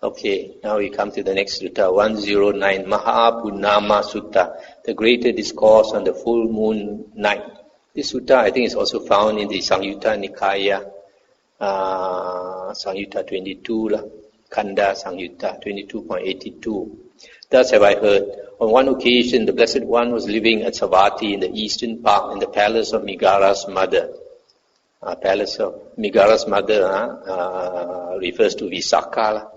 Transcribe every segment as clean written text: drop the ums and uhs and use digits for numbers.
Okay, now we come to the next sutta, 109, Mahapunnama Sutta, the greater discourse on the full moon night. This sutta, I think, is also found in the Samyutta Nikaya, Samyutta 22, Kanda Samyutta 22.82. Thus have I heard, on one occasion, the Blessed One was living at Savatthi in the eastern park in the palace of Megara's mother. Palace of Megara's mother refers to Visakha.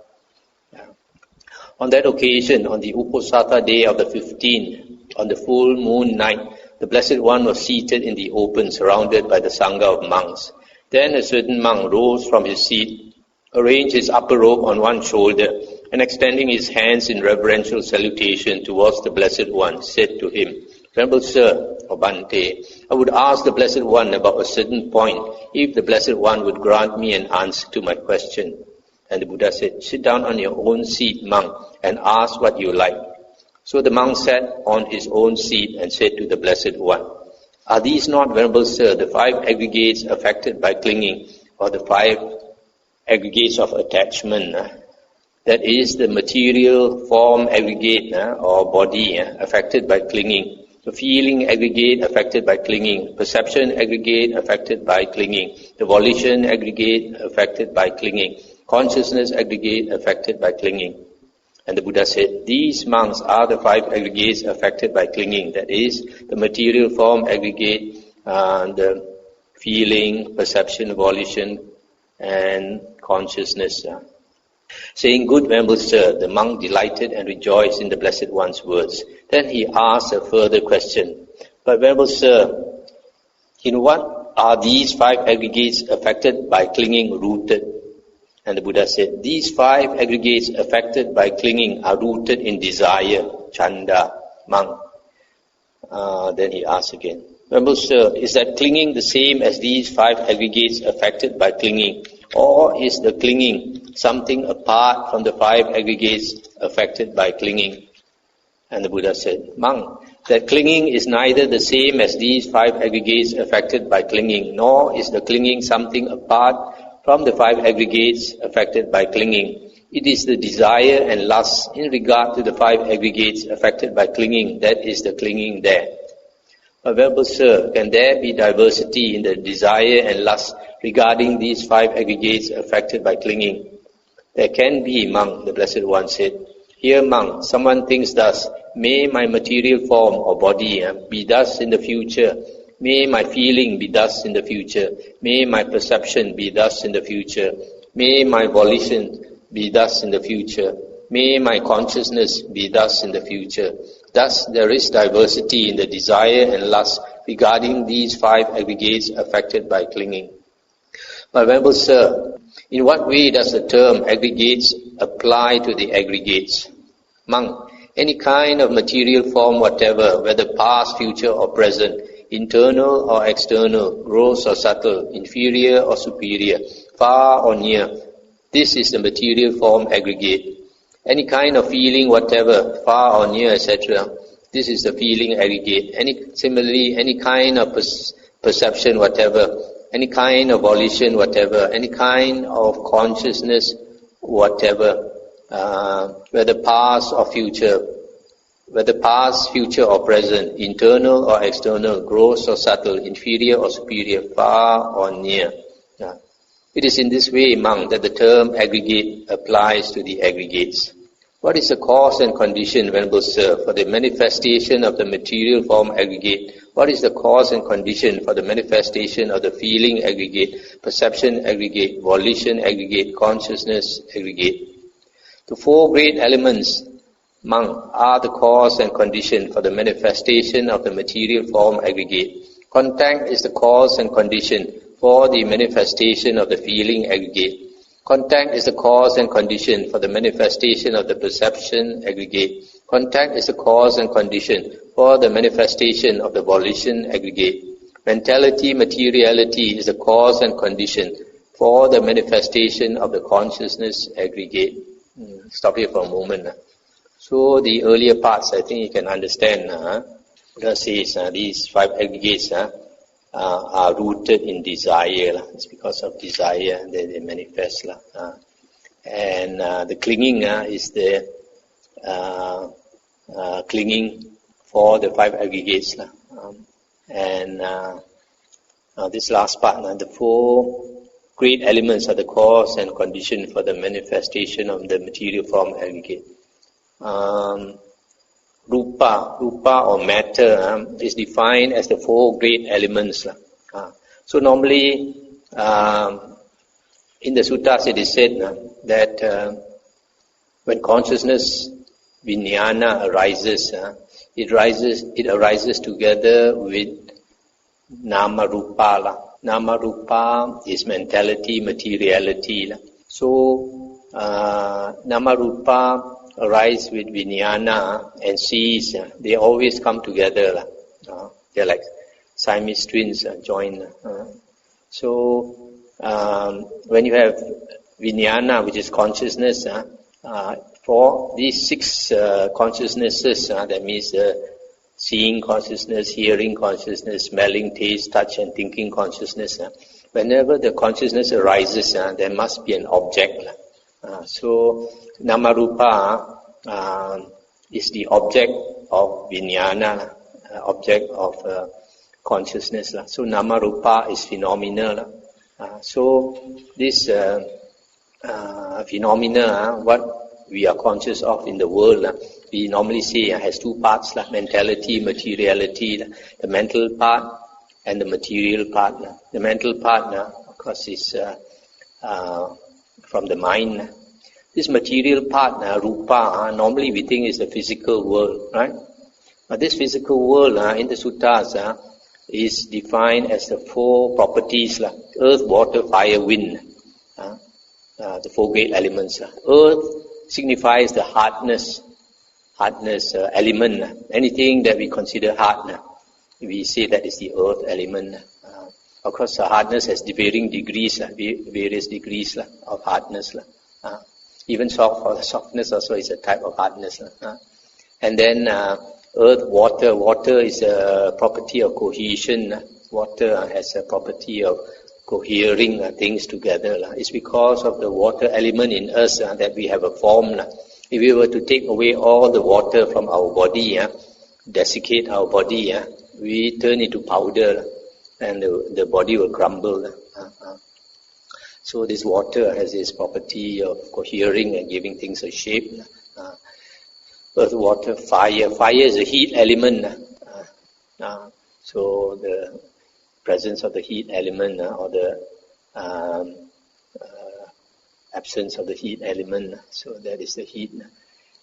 On that occasion, on the Uposatha day of the 15th, on the full moon night, the Blessed One was seated in the open, surrounded by the Sangha of monks. Then a certain monk rose from his seat, arranged his upper robe on one shoulder, and extending his hands in reverential salutation towards the Blessed One, said to him, Venerable Sir, or Bhante, I would ask the Blessed One about a certain point, if the Blessed One would grant me an answer to my question. And the Buddha said, sit down on your own seat, monk, and ask what you like. So the monk sat on his own seat and said to the Blessed One, are these not, Venerable Sir, the 5 aggregates affected by clinging, or the 5 aggregates of attachment? That is, the material form aggregate or body affected by clinging, the feeling aggregate affected by clinging, perception aggregate affected by clinging, the volition aggregate affected by clinging, consciousness aggregate affected by clinging. And the Buddha said, these monks are the 5 aggregates affected by clinging. That is, the material form aggregate, the feeling, perception, volition, and consciousness. Saying, good Venerable Sir, the monk delighted and rejoiced in the Blessed One's words. Then he asked a further question. But Venerable Sir, in what are these 5 aggregates affected by clinging rooted? And the Buddha said, these 5 aggregates affected by clinging are rooted in desire, chanda, monk. Then he asked again, Venerable Sir, is that clinging the same as these 5 aggregates affected by clinging? Or is the clinging something apart from the 5 aggregates affected by clinging? And the Buddha said, monk, that clinging is neither the same as these 5 aggregates affected by clinging, nor is the clinging something apart from the 5 aggregates affected by clinging. It is the desire and lust in regard to the 5 aggregates affected by clinging that is the clinging there. But Venerable Sir, can there be diversity in the desire and lust regarding these 5 aggregates affected by clinging? There can be, monk, the Blessed One said. Here, monk, someone thinks thus, may my material form or body be thus in the future. May my feeling be thus in the future. May my perception be thus in the future. May my volition be thus in the future. May my consciousness be thus in the future. Thus there is diversity in the desire and lust regarding these 5 aggregates affected by clinging. But Venerable Sir, in what way does the term aggregates apply to the aggregates? Monk, any kind of material form whatever, whether past, future or present, internal or external, gross or subtle, inferior or superior, far or near, this is the material form aggregate. Any kind of feeling whatever, far or near, etc., this is the feeling aggregate. Similarly, any kind of perception whatever, any kind of volition whatever, any kind of consciousness whatever, whether past or future, whether past, future or present, internal or external, gross or subtle, inferior or superior, far or near. It is in this way, monk, that the term aggregate applies to the aggregates. What is the cause and condition, Venerable Sir, for the manifestation of the material form aggregate? What is the cause and condition for the manifestation of the feeling aggregate, perception aggregate, volition aggregate, consciousness aggregate? The 4 great elements, monk, are the cause and condition for the manifestation of the material form aggregate. Contact is the cause and condition for the manifestation of the feeling aggregate. Contact is the cause and condition for the manifestation of the perception aggregate. Contact is the cause and condition for the manifestation of the volition aggregate. Mentality, materiality is the cause and condition for the manifestation of the consciousness aggregate. Stop here for a moment. So the earlier parts, I think you can understand. Buddha says these 5 aggregates are rooted in desire. It's because of desire that they manifest. And the clinging is the clinging for the 5 aggregates. This last part, the 4 great elements are the cause and condition for the manifestation of the material form aggregate. Rupa or matter is defined as the 4 great elements. So normally in the suttas it is said that when consciousness vijnana arises, it arises together with nama rupa. Nama rupa is mentality, materiality. So nama rupa arise with vijnana and cease. They always come together. They're like Siamese twins joined. So when you have vijnana, which is consciousness, for these 6 consciousnesses, that means seeing consciousness, hearing consciousness, smelling, taste, touch and thinking consciousness, whenever the consciousness arises, there must be an object. So Namarupa is the object of vijnana, object of consciousness. So Namarupa is phenomena. So this phenomena, what we are conscious of in the world, we normally say has 2 parts, mentality, materiality, the mental part and the material part. The mental part, of course, is from the mind. This material part, rupa, normally we think is the physical world, right? But this physical world in the suttas is defined as the 4 properties, earth, water, fire, wind, the 4 great elements. Earth signifies the hardness element. Anything that we consider hard, we say that is the earth element. Of course, hardness has varying degrees, various degrees of hardness. Even softness also is a type of hardness. And then earth, water. Water is a property of cohesion. Water has a property of cohering things together. It's because of the water element in us that we have a form. If we were to take away all the water from our body, desiccate our body, we turn into powder and the body will crumble. So this water has this property of cohering and giving things a shape. Earth, water, fire. Fire is a heat element. So the presence of the heat element or the absence of the heat element. So that is the heat.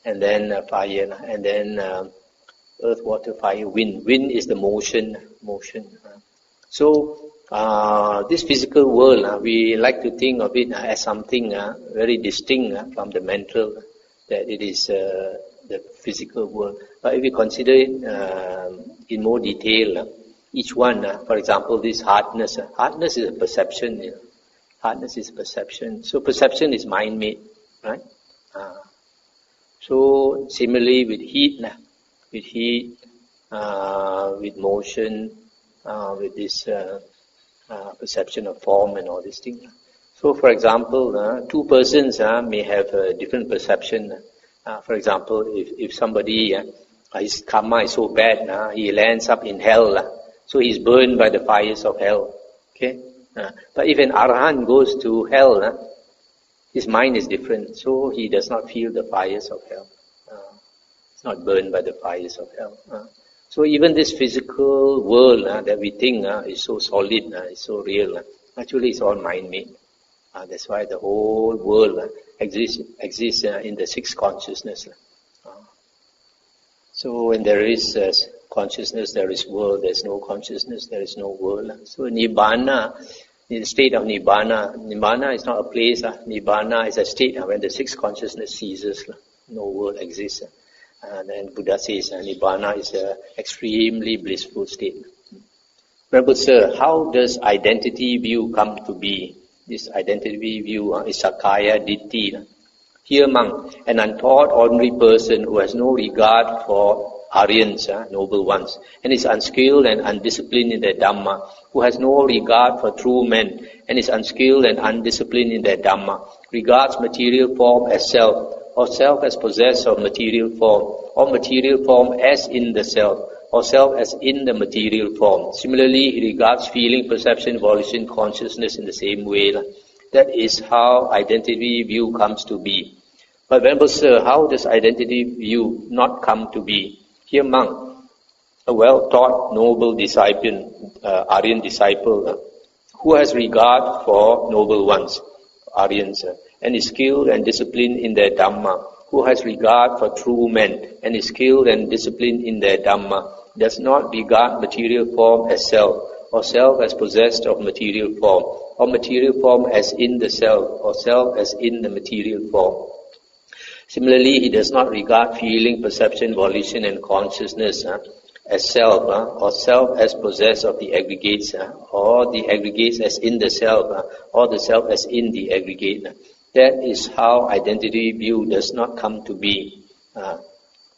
And then fire. And then earth, water, fire, wind. Wind is the motion. So this physical world, we like to think of it as something very distinct from the mental, that it is the physical world. But if we consider it in more detail, each one, for example, this hardness. Hardness is a perception. Hardness is perception. So perception is mind-made, right? So similarly with heat, with motion, with this perception of form and all these things. So for example, 2 persons may have a different perception. For example, if somebody, his karma is so bad, he lands up in hell, so he's burned by the fires of hell. Okay? But if an arahant goes to hell, his mind is different, so he does not feel the fires of hell. It's not burned by the fires of hell. So even this physical world that we think is so solid, is so real, actually it's all mind-made. That's why the whole world exists in the 6 consciousness. So when there is consciousness, there is world. There's no consciousness, there is no world. So Nibbana, in the state of Nibbana, Nibbana is not a place. Nibbana is a state when the 6 consciousness ceases. No world exists. And then Buddha says Nibbana is an extremely blissful state. Venerable Sir, how does identity view come to be? This identity view is Sakaya Ditti. Here, monk, an untaught ordinary person who has no regard for Aryans, noble ones, and is unskilled and undisciplined in their Dhamma, who has no regard for true men, and is unskilled and undisciplined in their Dhamma, regards material form as self, or self as possessed of material form, or material form as in the self, or self as in the material form. Similarly, he regards feeling, perception, volition, consciousness in the same way. That is how identity view comes to be. But Venerable Sir, how does identity view not come to be? Here, monk, a well-taught, noble disciple, Aryan disciple, who has regard for noble ones, Aryans, and is skilled and disciplined in their Dhamma, who has regard for true men, and is skilled and disciplined in their Dhamma, does not regard material form as self, or self as possessed of material form, or material form as in the self, or self as in the material form. Similarly, he does not regard feeling, perception, volition, and consciousness as self, or self as possessed of the aggregates, or the aggregates as in the self, or the self as in the aggregate. That is how identity view does not come to be.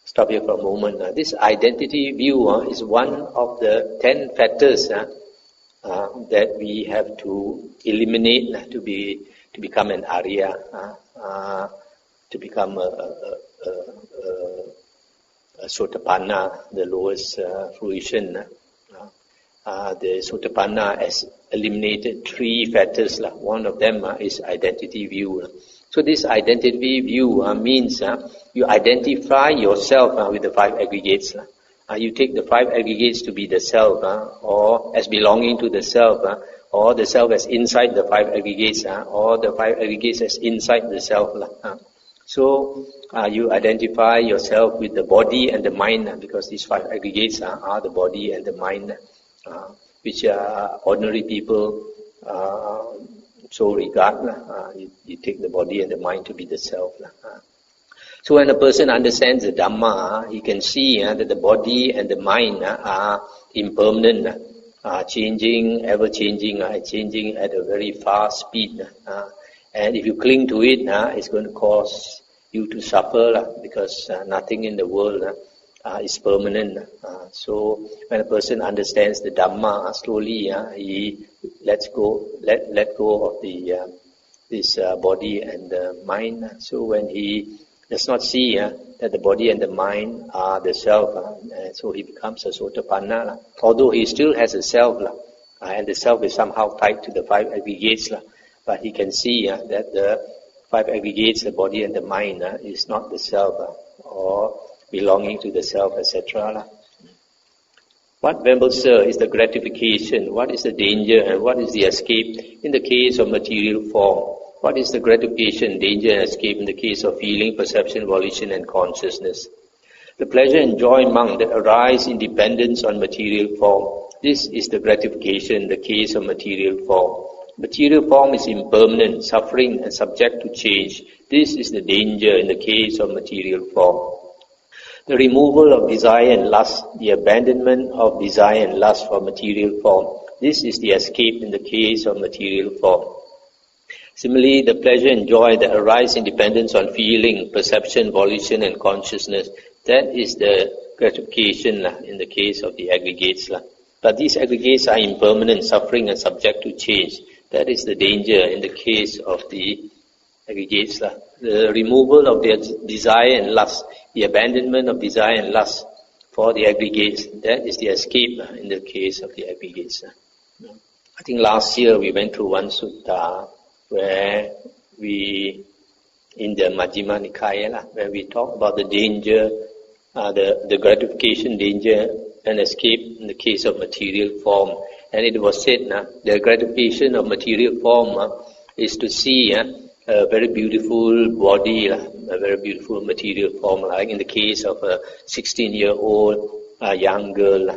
Stop here for a moment. This identity view is one of the 10 factors that we have to eliminate to become an Arya, to become a Sotapanna, the lowest fruition. The Sotapanna has eliminated 3 factors. One of them is identity view. So this identity view means you identify yourself with the 5 aggregates. You take the 5 aggregates to be the self, or as belonging to the self, or the self as inside the 5 aggregates, or the 5 aggregates as inside the self. So you identify yourself with the body and the mind, because these 5 aggregates are the body and the mind, which ordinary people so regard. You take the body and the mind to be the self. So when a person understands the Dhamma, he can see that the body and the mind are impermanent, changing, ever changing, changing at a very fast speed. And if you cling to it, it's going to cause you to suffer, because nothing in the world is permanent. So when a person understands the Dhamma, slowly he let go of this body and the mind. So when he does not see that the body and the mind are the self, so he becomes a Sotapanna. Although he still has a self, and the self is somehow tied to the 5 aggregates, but he can see that the 5 aggregates, the body and the mind, is not the self, or belonging to the self, etc. What, Venerable Sir, is the gratification? What is the danger and what is the escape in the case of material form? What is the gratification, danger and escape in the case of feeling, perception, volition and consciousness? The pleasure and joy, monk, that arise in dependence on material form. This is the gratification in the case of material form. Material form is impermanent, suffering and subject to change. This is the danger in the case of material form. The removal of desire and lust, the abandonment of desire and lust for material form. This is the escape in the case of material form. Similarly, the pleasure and joy that arise in dependence on feeling, perception, volition and consciousness, that is the gratification in the case of the aggregates. But these aggregates are impermanent, suffering and subject to change. That is the danger in the case of the aggregates. The removal of their desire and lust, the abandonment of desire and lust for the aggregates, that is the escape in the case of the aggregates. I think last year we went through one sutta where we, in the Majjhima Nikaya, where we talk about the danger, the gratification, danger and escape in the case of material form. And it was said, the gratification of material form is to see a very beautiful body, a very beautiful material form, like in the case of a 16-year-old young girl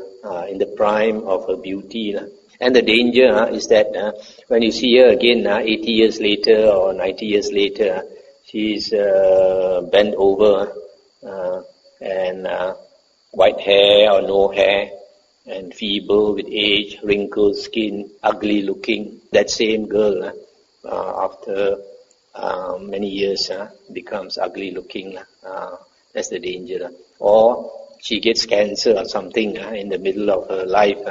in the prime of her beauty. And the danger is that when you see her again 80 years later or 90 years later, she's bent over and white hair or no hair, and feeble with age, wrinkled skin, ugly looking. That same girl, after many years, becomes ugly looking. That's the danger. Or she gets cancer or something in the middle of her life,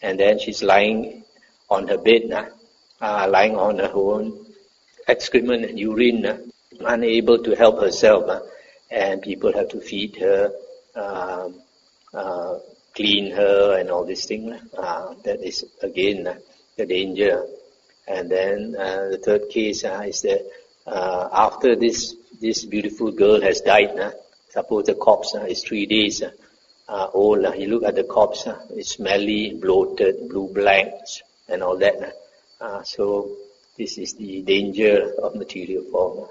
and then she's lying on her bed, lying on her own excrement and urine, unable to help herself, and people have to feed her, clean her, and all these things. That is again the danger. And then the third case is that after this beautiful girl has died, suppose the corpse is 3 days old. You look at the corpse, it's smelly, bloated, blue-black, and all that. So this is the danger of material form.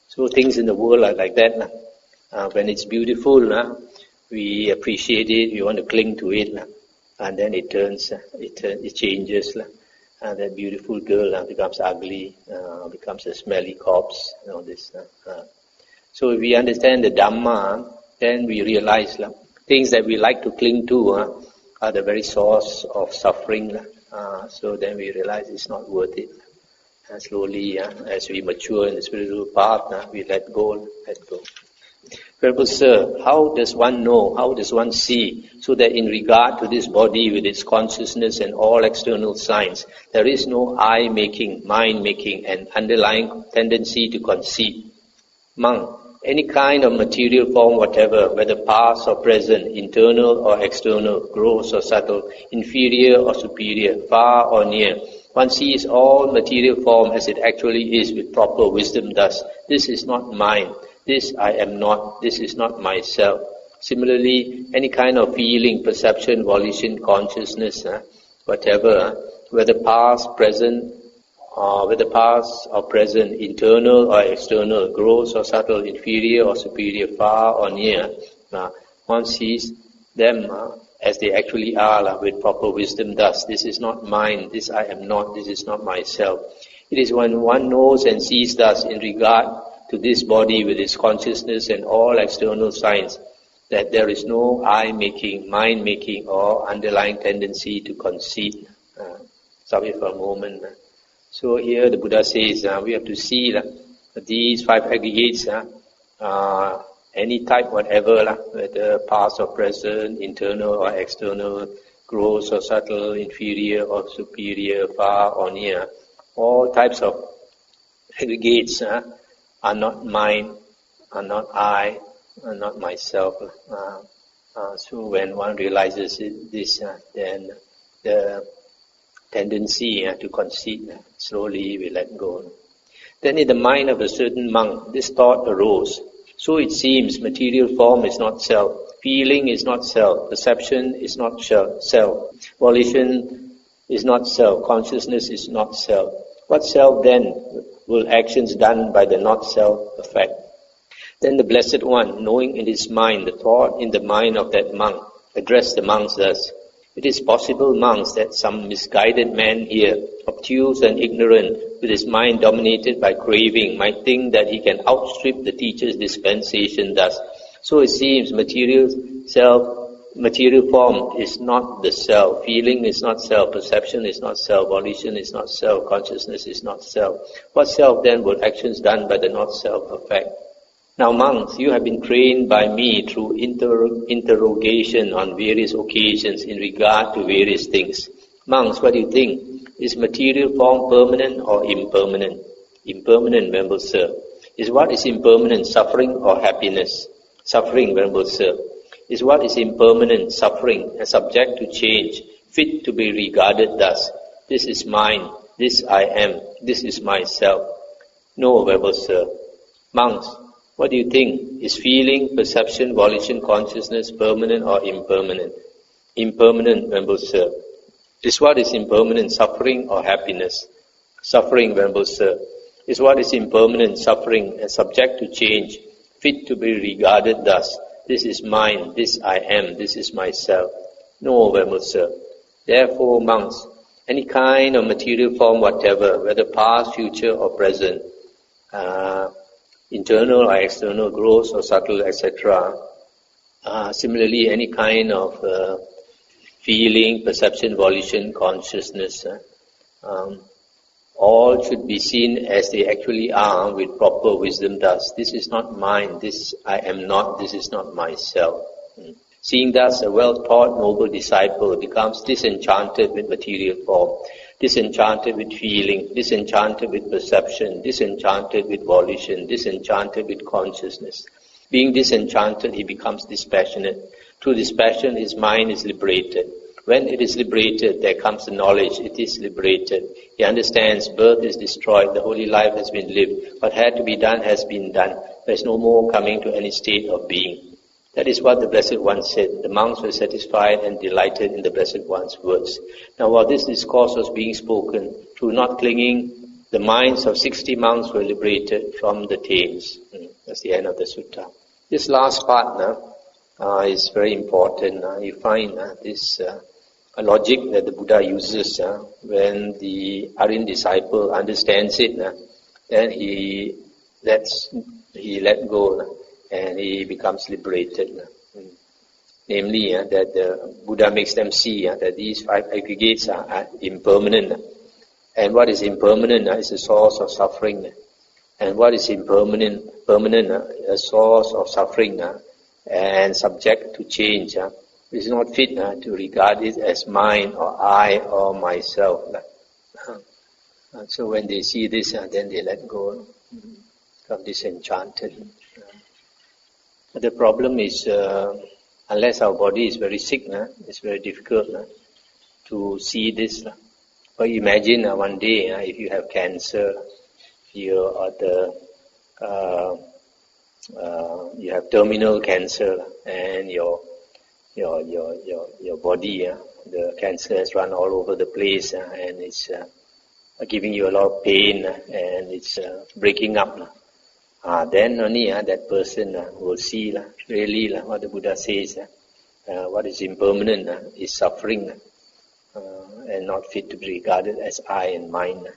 So things in the world are like that. When it's beautiful, we appreciate it, we want to cling to it, and then it changes. That beautiful girl becomes ugly, becomes a smelly corpse, and all this. So if we understand the Dhamma, then we realize things that we like to cling to are the very source of suffering. So then we realize it's not worth it. And slowly, as we mature in the spiritual path, we let go. Venerable Sir, how does one know, how does one see, so that in regard to this body with its consciousness and all external signs, there is no I-making, mind-making, and underlying tendency to conceit? Monk, any kind of material form whatever, whether past or present, internal or external, gross or subtle, inferior or superior, far or near, one sees all material form as it actually is with proper wisdom thus: this is not mine, this I am not, this is not myself. Similarly, any kind of feeling, perception, volition, consciousness, whatever, whether past, present, internal or external, gross or subtle, inferior or superior, far or near, one sees them as they actually are with proper wisdom thus: this is not mine, this I am not, this is not myself. It is when one knows and sees thus in regard to this body with its consciousness and all external signs, that there is no I-making, mind-making, or underlying tendency to conceit. Stop it for a moment. So here the Buddha says we have to see these 5 aggregates, any type whatever, whether past or present, internal or external, gross or subtle, inferior or superior, far or near, all types of aggregates are not mine, are not I, are not myself. So when one realizes this, then the tendency to conceit slowly we let go. Then in the mind of a certain monk, this thought arose: so it seems material form is not self, feeling is not self, perception is not self, volition is not self, consciousness is not self. What self then will actions done by the not self affect? Then the Blessed One, knowing in his mind the thought in the mind of that monk, addressed the monks thus: it is possible, monks, that some misguided man here, obtuse and ignorant, with his mind dominated by craving, might think that he can outstrip the teacher's dispensation thus: so it seems material form is not the self, feeling is not self, perception is not self, volition is not self, consciousness is not self. What self then would actions done by the not self affect? Now monks, you have been trained by me through interrogation on various occasions in regard to various things. Monks, what do you think? Is material form permanent or impermanent? Impermanent, Venerable Sir. Is what is impermanent suffering or happiness? Suffering, Venerable Sir. Is what is impermanent suffering and subject to change, fit to be regarded thus: this is mine, this I am, this is myself? No, Venerable Sir. Monks, what do you think? Is feeling, perception, volition, consciousness permanent or impermanent? Impermanent, Venerable Sir. Is what is impermanent suffering or happiness? Suffering, Venerable Sir. Is what is impermanent suffering and subject to change, fit to be regarded thus: this is mine, this I am, this is myself? No, Venerable Sir. Therefore, monks, any kind of material form whatever, whether past, future or present, internal or external, gross or subtle, etc. Similarly, any kind of feeling, perception, volition, consciousness, all should be seen as they actually are with proper wisdom thus: this is not mine, this I am not, this is not myself. Seeing thus, a well-taught noble disciple becomes disenchanted with material form, disenchanted with feeling, disenchanted with perception, disenchanted with volition, disenchanted with consciousness. Being disenchanted, he becomes dispassionate. Through dispassion, his mind is liberated. When it is liberated, there comes the knowledge, it is liberated. He understands birth is destroyed, the holy life has been lived. What had to be done has been done. There is no more coming to any state of being. That is what the Blessed One said. The monks were satisfied and delighted in the Blessed One's words. Now while this discourse was being spoken, through not clinging, the minds of 60 monks were liberated from the tames. That's the end of the sutta. This last part now is very important. You find this a logic that the Buddha uses when the Aryan disciple understands it, then he let go and he becomes liberated. Namely, that the Buddha makes them see that these 5 aggregates are impermanent. And what is impermanent is the source of suffering. And what is permanent, a source of suffering and subject to change. It is not fit to regard it as mine or I or myself. So when they see this, then they let go, become disenchanted. The problem is, unless our body is very sick, it's very difficult to see this. But imagine one day, if you have cancer, you have terminal cancer, and your body, the cancer has run all over the place, and it's giving you a lot of pain, and it's breaking up. Then only that person will see really what the Buddha says. What is impermanent is suffering, and not fit to be regarded as I and mine.